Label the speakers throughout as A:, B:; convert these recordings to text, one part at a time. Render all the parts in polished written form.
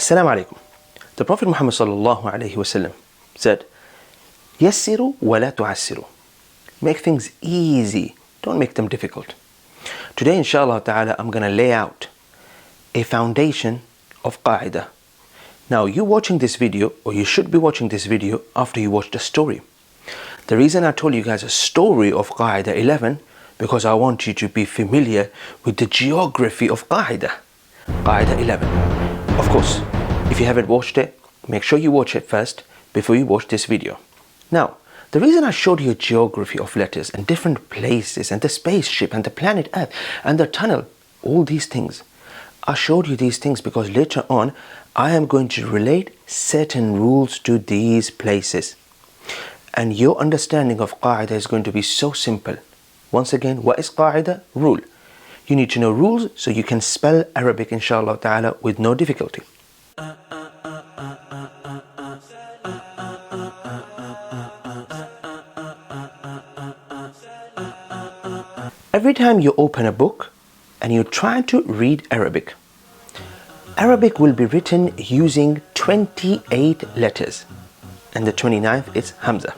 A: Assalamu alaikum. The Prophet Muhammad sallallahu alayhi wasallam said, Yassiru wa la tu'assiru. Make things easy, don't make them difficult. Today, inshallah ta'ala, I'm going to lay out a foundation of Qaedah. Now, you watching this video, or you should be watching this video after you watch the story. The reason I told you guys a story of Qaedah 11, because I want you to be familiar with the geography of Qaedah. Qaedah 11. Of course, if you haven't watched it, make sure you watch it first before you watch this video. Now, the reason I showed you a geography of letters and different places and the spaceship and the planet Earth and the tunnel, all these things, I showed you these things because later on I am going to relate certain rules to these places. And your understanding of Qaedah is going to be so simple. Once again, what is Qaedah? Rule. You need to know rules so you can spell Arabic inshallah ta'ala with no difficulty. Every time you open a book and you try to read Arabic, Arabic will be written using 28 letters, and the 29th is Hamza.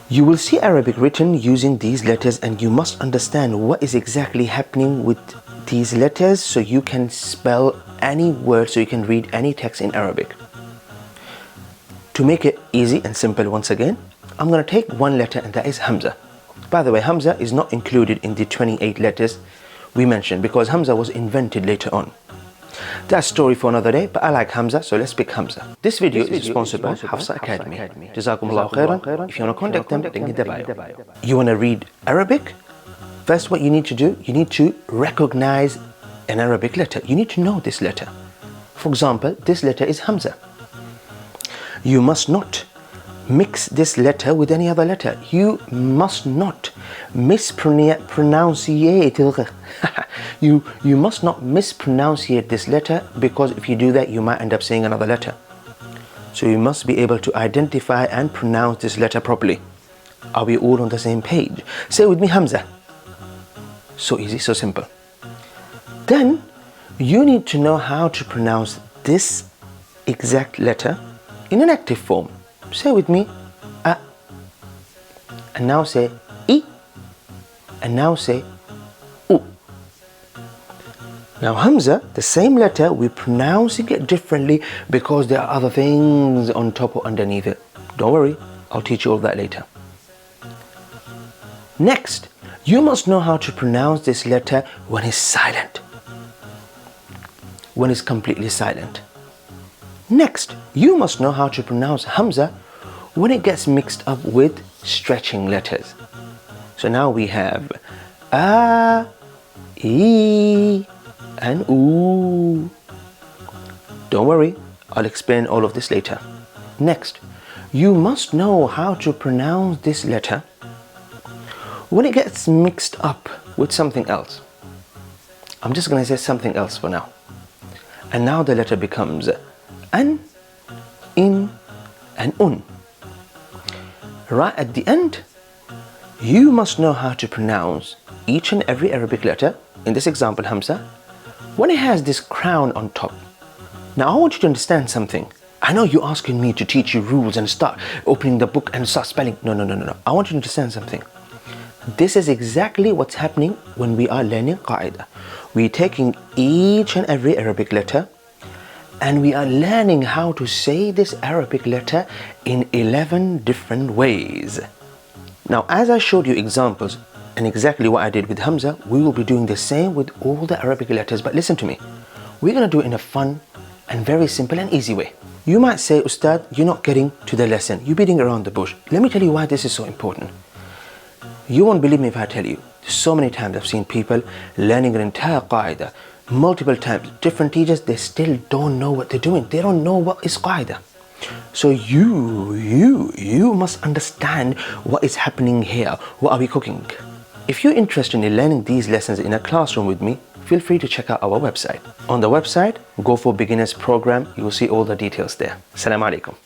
A: You will see Arabic written using these letters, and you must understand what is exactly happening with these letters so you can spell any word, so you can read any text in Arabic. To make it easy and simple, once again, I'm going to take one letter, and that is Hamza. By the way, Hamza is not included in the 28 letters we mentioned because Hamza was invented later on. That's a story for another day, but I like Hamza, so let's pick Hamza. This video is sponsored by Hafsa Academy. Jazakumullahu khairan. If you want to contact them, link in the bio. You want to read Arabic? First, what you need to do, you need to recognize an Arabic letter. You need to know this letter. For example, this letter is Hamza. You must not mix this letter with any other letter. You must not mispronounce you must not mispronunciate this letter, because if you do that you might end up saying another letter. So you must be able to identify and pronounce this letter properly. Are we all on the same page? Say with me, Hamza. So easy, so simple. Then you need to know how to pronounce this exact letter in an active form. Say with me, A. And now say I. And now say U. Now Hamza, the same letter, we're pronouncing it differently because there are other things on top or underneath it. Don't worry, I'll teach you all that later. Next, you must know how to pronounce this letter when it's silent. When it's completely silent. Next, you must know how to pronounce Hamza when it gets mixed up with stretching letters. So now we have A, E, and U. Don't worry, I'll explain all of this later. Next, you must know how to pronounce this letter when it gets mixed up with something else. I'm just going to say something else for now. And now the letter becomes An, In, and Un. Right at the end, you must know how to pronounce each and every Arabic letter, in this example Hamza, when it has this crown on top. Now I want you to understand something. I know you're asking me to teach you rules and start opening the book and start spelling. No. I want you to understand something. This is exactly what's happening when we are learning Qaedah. We're taking each and every Arabic letter and we are learning how to say this Arabic letter in 11 different ways. Now, as I showed you examples and exactly what I did with Hamza, we will be doing the same with all the Arabic letters. But listen to me, we're going to do it in a fun and very simple and easy way. You might say, Ustad, you're not getting to the lesson, you're beating around the bush. Let me tell you why this is so important. You won't believe me if I tell you, so many times I've seen people learning an entire Qaedah multiple times, different teachers, they still don't know what they're doing. They don't know what is Qaedah. So you must understand what is happening here. What are we cooking? If you're interested in learning these lessons in a classroom with me, feel free to check out our website. On the website, go for beginners program. You will see all the details there. Assalamu alaikum.